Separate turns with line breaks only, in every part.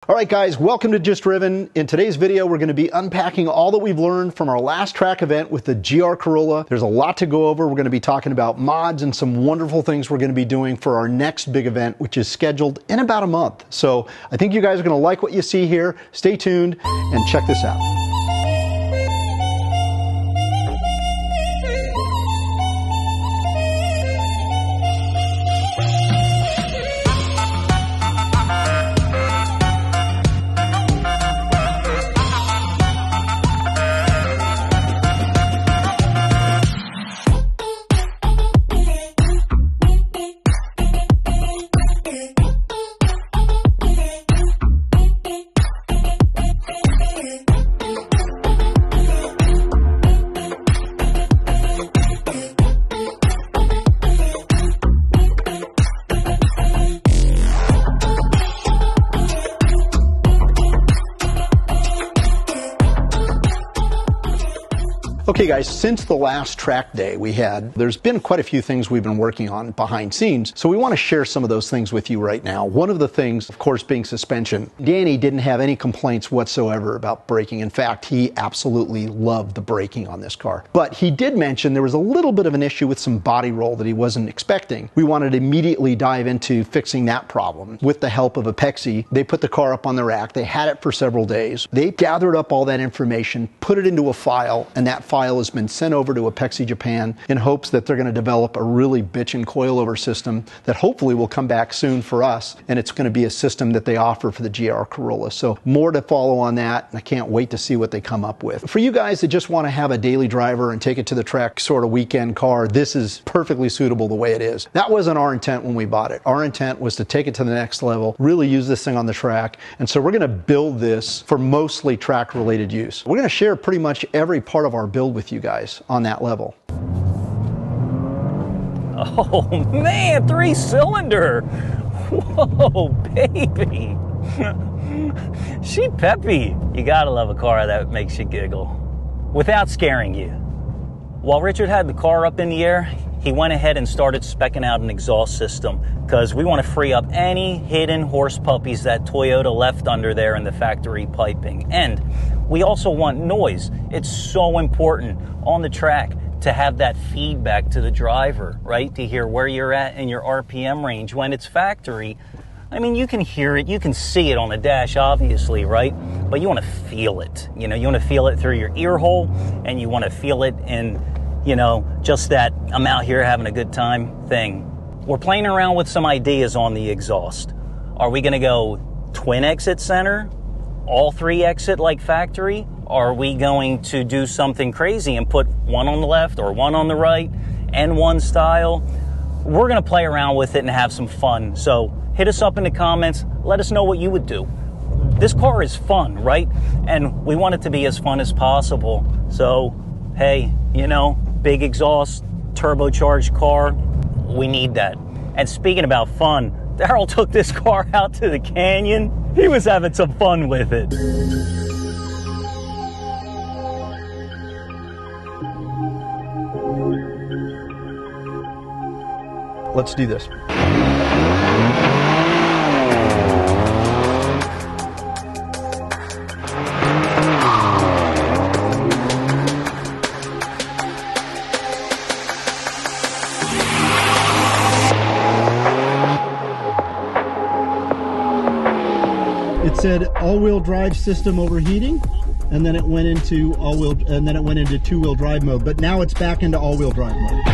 All right, guys, welcome to Just Driven. In today's video, we're going to be unpacking all that we've learned from our last track event with the GR Corolla. There's a lot to go over. We're going to be talking about mods and some wonderful things we're going to be doing for our next big event, which is scheduled in about a month. So I think you guys are going to like what you see here. Stay tuned and check this out. Okay guys, since the last track day we had, there's been quite a few things we've been working on behind scenes, so we want to share some of those things with you right now. One of the things, of course, being suspension. Danny didn't have any complaints whatsoever about braking. In fact, he absolutely loved the braking on this car. But he did mention there was a little bit of an issue with some body roll that he wasn't expecting. We wanted to immediately dive into fixing that problem. With the help of APEX'i, they put the car up on the rack. They had it for several days. They gathered up all that information, put it into a file, and that file has been sent over to APEX'i Japan in hopes that they're going to develop a really bitchin' coilover system that hopefully will come back soon for us, and it's going to be a system that they offer for the GR Corolla. So more to follow on that, and I can't wait to see what they come up with. For you guys that just want to have a daily driver and take it to the track sort of weekend car, this is perfectly suitable the way it is. That wasn't our intent when we bought it. Our intent was to take it to the next level, really use this thing on the track, and so we're going to build this for mostly track related use. We're going to share pretty much every part of our build with you guys on that level.
Oh man, 3-cylinder. Whoa, baby. She peppy. You gotta love a car that makes you giggle without scaring you. While Richard had the car up in the air, he went ahead and started speccing out an exhaust system because we want to free up any hidden horse puppies that Toyota left under there in the factory piping. And we also want noise. It's so important on the track to have that feedback to the driver, right? To hear where you're at in your RPM range. When it's factory, I mean, you can hear it, you can see it on the dash, obviously, right? But you want to feel it. You know, you want to feel it through your ear hole, and you want to feel it in, you know, just that I'm out here having a good time thing. We're playing around with some ideas on the exhaust. Are we going to go twin exit center? All 3 exit like factory? Are we going to do something crazy and put one on the left or one on the right and one style? We're going to play around with it and have some fun. So hit us up in the comments. Let us know what you would do. This car is fun, right? And we want it to be as fun as possible. So, hey, you know, big exhaust, turbocharged car, we need that. And speaking about fun, Daryl took this car out to the canyon. He was having some fun with it.
Let's do this. It said all-wheel drive system overheating, and then it went into two-wheel drive mode, but now it's back into all-wheel drive mode.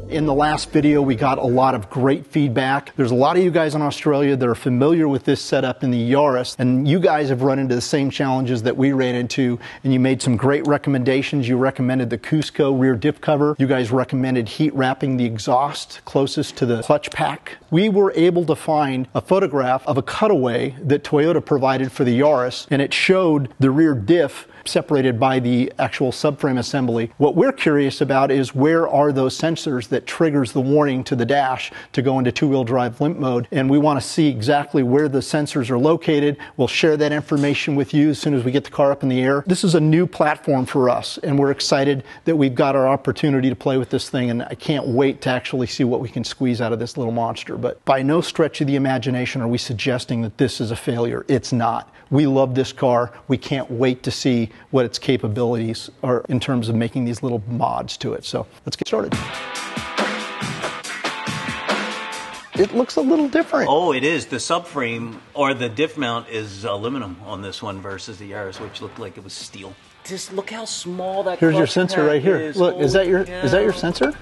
In the last video, we got a lot of great feedback. There's a lot of you guys in Australia that are familiar with this setup in the Yaris, and you guys have run into the same challenges that we ran into, and you made some great recommendations. You recommended the Cusco rear diff cover. You guys recommended heat wrapping the exhaust closest to the clutch pack. We were able to find a photograph of a cutaway that Toyota provided for the Yaris, and it showed the rear diff separated by the actual subframe assembly. What we're curious about is where are those sensors that that triggers the warning to the dash to go into two-wheel drive limp mode. And we want to see exactly where the sensors are located. We'll share that information with you as soon as we get the car up in the air. This is a new platform for us, and we're excited that we've got our opportunity to play with this thing, and I can't wait to actually see what we can squeeze out of this little monster. But by no stretch of the imagination are we suggesting that this is a failure. It's not. We love this car. We can't wait to see what its capabilities are in terms of making these little mods to it. So let's get started. It looks a little different.
Oh, it is. The subframe or the diff mount is aluminum on this one versus the Yaris, which looked like it was steel. Just look how small that.
Here's your sensor right here.
Is.
Look, is that your sensor?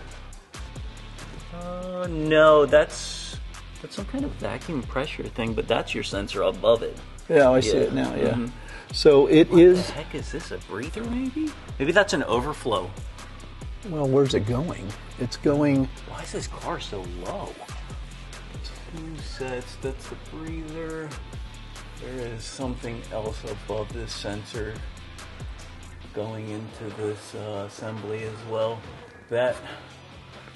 No, that's some kind of vacuum pressure thing, but that's your sensor above it.
Yeah, I see it now, yeah. So it is...
What the heck is this, a breather maybe? Maybe that's an overflow.
Well, where's it going? It's going...
Why is this car so low? 2 sets, that's the breather. There is something else above this sensor going into this assembly as well.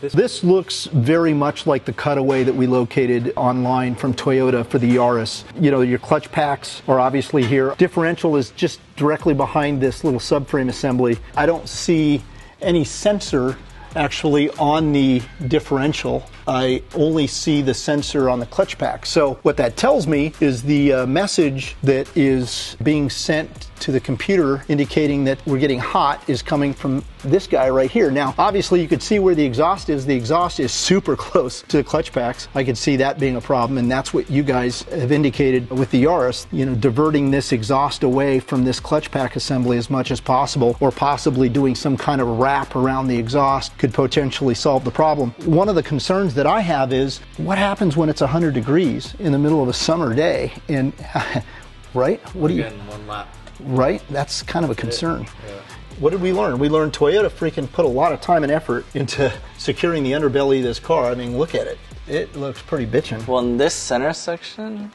This looks very much like the cutaway that we located online from Toyota for the Yaris. You know, your clutch packs are obviously here. Differential is just directly behind this little subframe assembly. I don't see any sensor actually on the differential. I only see the sensor on the clutch pack. So what that tells me is the message that is being sent to the computer indicating that we're getting hot is coming from this guy right here. Now, obviously you could see where the exhaust is. The exhaust is super close to the clutch packs. I could see that being a problem, and that's what you guys have indicated with the Yaris, you know, diverting this exhaust away from this clutch pack assembly as much as possible, or possibly doing some kind of wrap around the exhaust could potentially solve the problem. One of the concerns that I have is what happens when it's 100 degrees in the middle of a summer day, and right? What do you...
Getting one lap.
Right? That's kind of a concern. Yeah. What did we learn? We learned Toyota freaking put a lot of time and effort into securing the underbelly of this car. I mean, look at it. It looks pretty bitchin'.
Well, in this center section,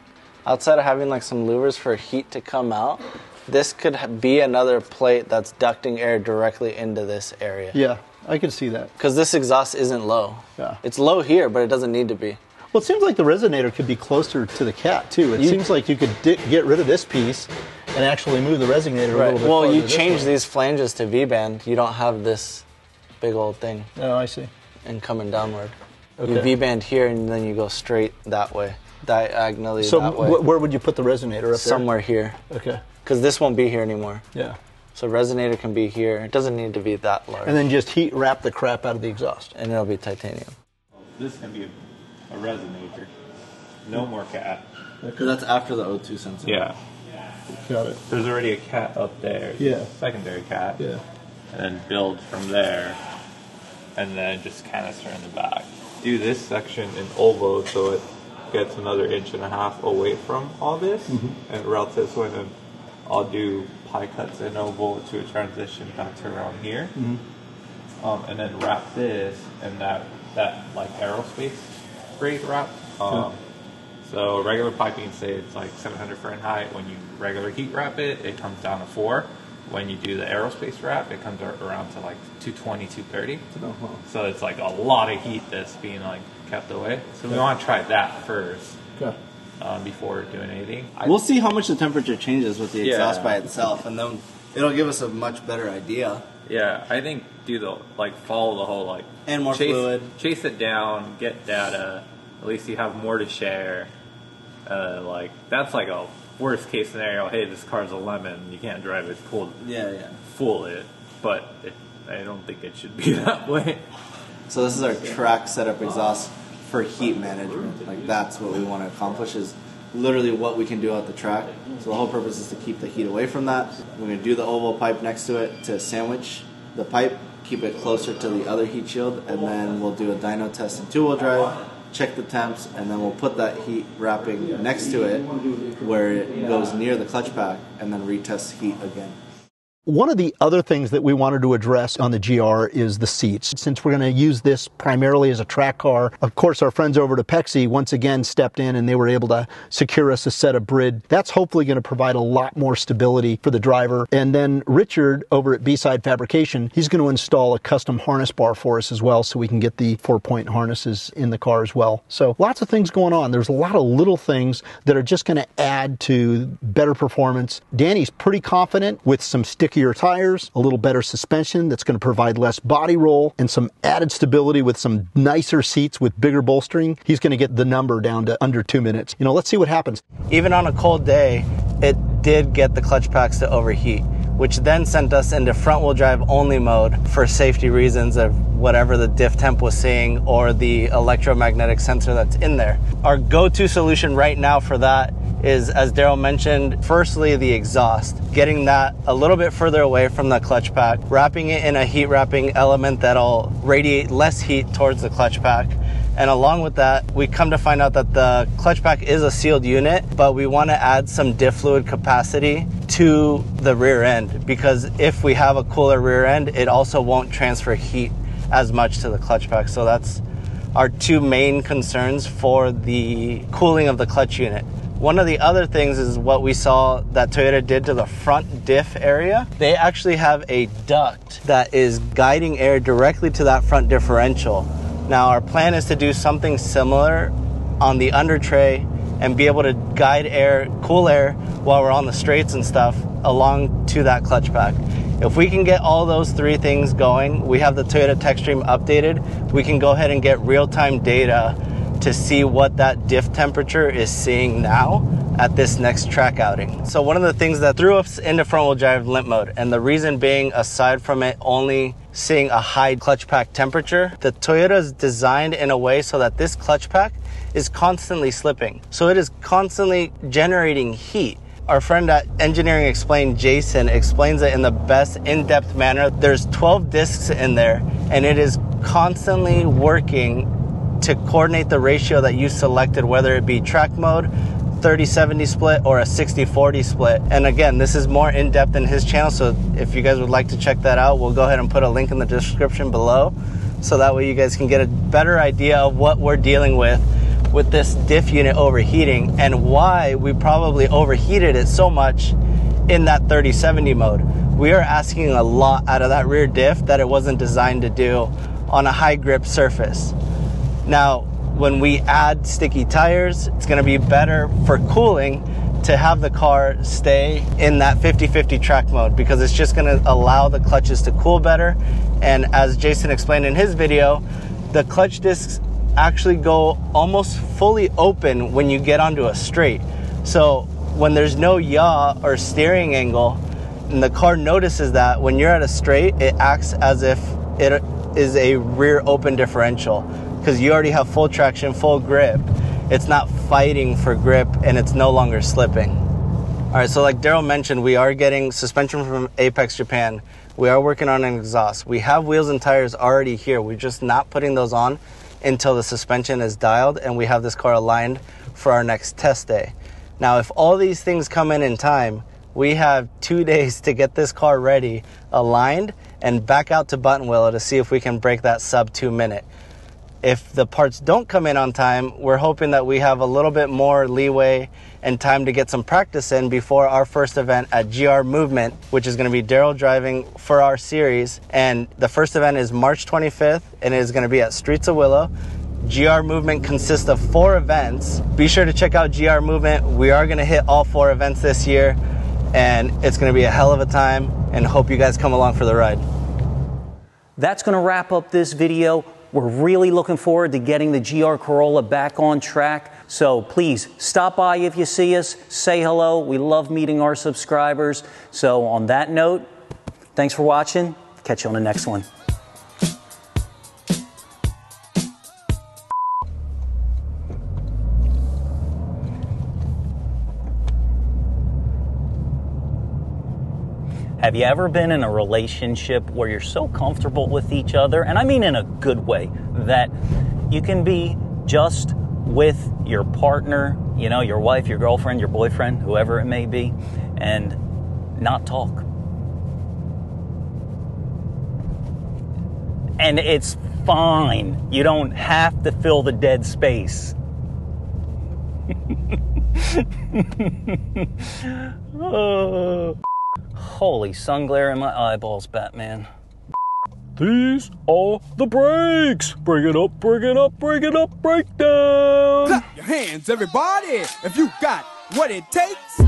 outside of having like some louvers for heat to come out, this could be another plate that's ducting air directly into this area.
Yeah, I could see that.
Because this exhaust isn't low. Yeah. It's low here, but it doesn't need to be.
Well, it seems like the resonator could be closer to the cat, too. It seems like you could get rid of this piece and actually move the resonator a little bit.
Well, you change these flanges to V-band. You don't have this big old thing.
Oh, I see.
And coming downward. Okay. You V-band here, and then you go straight that way, diagonally that way.
So where would you put the resonator up there?
Somewhere here.
Okay.
Because this won't be here anymore.
Yeah.
So resonator can be here. It doesn't need to be that large.
And then just heat wrap the crap out of the exhaust.
And it'll be titanium.
This can be a resonator. No more cat.
Because that's after the O2 sensor.
Yeah.
Got it.
There's already a cat up there.
Yeah.
Secondary cat.
Yeah.
And then build from there. And then just canister in the back. Do this section in oval so it gets another 1.5 inches away from all this. Mm-hmm. And route this one, and I'll do pie cuts in oval to a transition back to around here. Mm-hmm. And then wrap this in that like aerospace grade wrap. So regular piping, say it's like 700 Fahrenheit. When you regular heat wrap it, it comes down to 4. When you do the aerospace wrap, it comes around to like 220, 230. So it's like a lot of heat that's being like kept away. So we want to try that first. Before doing anything.
We'll see how much the temperature changes with the exhaust by itself, and then it'll give us a much better idea.
Yeah, I think follow the whole
and more fluid.
Chase it down, get data. At least you have more to share. That's like a worst case scenario. Hey, this car's a lemon. You can't drive it. Fool it. But I don't think it should be that way.
So this is our track setup exhaust for heat management. Like that's what we want to accomplish, is literally what we can do at the track. So the whole purpose is to keep the heat away from that. We're going to do the oval pipe next to it to sandwich the pipe, keep it closer to the other heat shield, and then we'll do a dyno test in two-wheel drive, check the temps, and then we'll put that heat wrapping next to it where it goes near the clutch pack, and then retest heat again.
One of the other things that we wanted to address on the GR is the seats. Since we're going to use this primarily as a track car, of course our friends over at APEX'i once again stepped in and they were able to secure us a set of Brid. That's hopefully going to provide a lot more stability for the driver. And then Richard over at BSide Fabrication, he's going to install a custom harness bar for us as well so we can get the 4-point harnesses in the car as well. So lots of things going on. There's a lot of little things that are just going to add to better performance. Danny's pretty confident with some stickier tires, a little better suspension that's going to provide less body roll, and some added stability with some nicer seats with bigger bolstering. He's going to get the number down to under 2 minutes. You know, let's see what happens.
Even on a cold day, it did get the clutch packs to overheat, which then sent us into front-wheel drive only mode for safety reasons of whatever the diff temp was seeing or the electromagnetic sensor that's in there. Our go-to solution right now for that is, as Daryl mentioned, firstly the exhaust, getting that a little bit further away from the clutch pack, wrapping it in a heat wrapping element that'll radiate less heat towards the clutch pack. And along with that, we come to find out that the clutch pack is a sealed unit, but we want to add some diff fluid capacity to the rear end, because if we have a cooler rear end, it also won't transfer heat as much to the clutch pack. So that's our two main concerns for the cooling of the clutch unit. One of the other things is what we saw that Toyota did to the front diff area. They actually have a duct that is guiding air directly to that front differential. Now our plan is to do something similar on the under tray and be able to guide air, cool air while we're on the straights and stuff along to that clutch pack. If we can get all those three things going, we have the Toyota TechStream updated, we can go ahead and get real-time data to see what that diff temperature is seeing now at this next track outing. So one of the things that threw us into front-wheel drive limp mode, and the reason being, aside from it only seeing a high clutch pack temperature, the Toyota is designed in a way so that this clutch pack is constantly slipping. So it is constantly generating heat. Our friend at Engineering Explained, Jason, explains it in the best in-depth manner. There's 12 discs in there, and it is constantly working to coordinate the ratio that you selected, whether it be track mode, 30-70 split, or a 60-40 split. And again, this is more in-depth in his channel, so if you guys would like to check that out, we'll go ahead and put a link in the description below, so that way you guys can get a better idea of what we're dealing with this diff unit overheating and why we probably overheated it so much in that 30-70 mode. We are asking a lot out of that rear diff that it wasn't designed to do on a high grip surface. Now, when we add sticky tires, it's going to be better for cooling to have the car stay in that 50-50 track mode, because it's just going to allow the clutches to cool better. And as Jason explained in his video, the clutch discs actually go almost fully open when you get onto a straight. So when there's no yaw or steering angle, and the car notices that when you're at a straight, it acts as if it is a rear open differential, because you already have full traction, full grip. It's not fighting for grip, and it's no longer slipping. All right, so like Daryl mentioned, we are getting suspension from Apex Japan. We are working on an exhaust. We have wheels and tires already here. We're just not putting those on until the suspension is dialed and we have this car aligned for our next test day. Now, if all these things come in time, we have 2 days to get this car ready, aligned, and back out to Buttonwillow to see if we can break that sub 2 minute. If the parts don't come in on time, we're hoping that we have a little bit more leeway and time to get some practice in before our first event at GR Movement, which is going to be Daryl driving for our series. And the first event is March 25th, and it is going to be at Streets of Willow. GR Movement consists of 4 events. Be sure to check out GR Movement. We are going to hit all 4 events this year, and it's going to be a hell of a time, and hope you guys come along for the ride.
That's going to wrap up this video. We're really looking forward to getting the GR Corolla back on track. So please stop by if you see us, say hello. We love meeting our subscribers. So on that note, thanks for watching. Catch you on the next one. Have you ever been in a relationship where you're so comfortable with each other, and I mean in a good way, that you can be just with your partner, you know, your wife, your girlfriend, your boyfriend, whoever it may be, and not talk? And it's fine. You don't have to fill the dead space. Oh. Holy sun glare in my eyeballs, Batman.
These are the brakes. Bring it up, bring it up, bring it up, breakdown.
Clap your hands, everybody, if you got what it takes.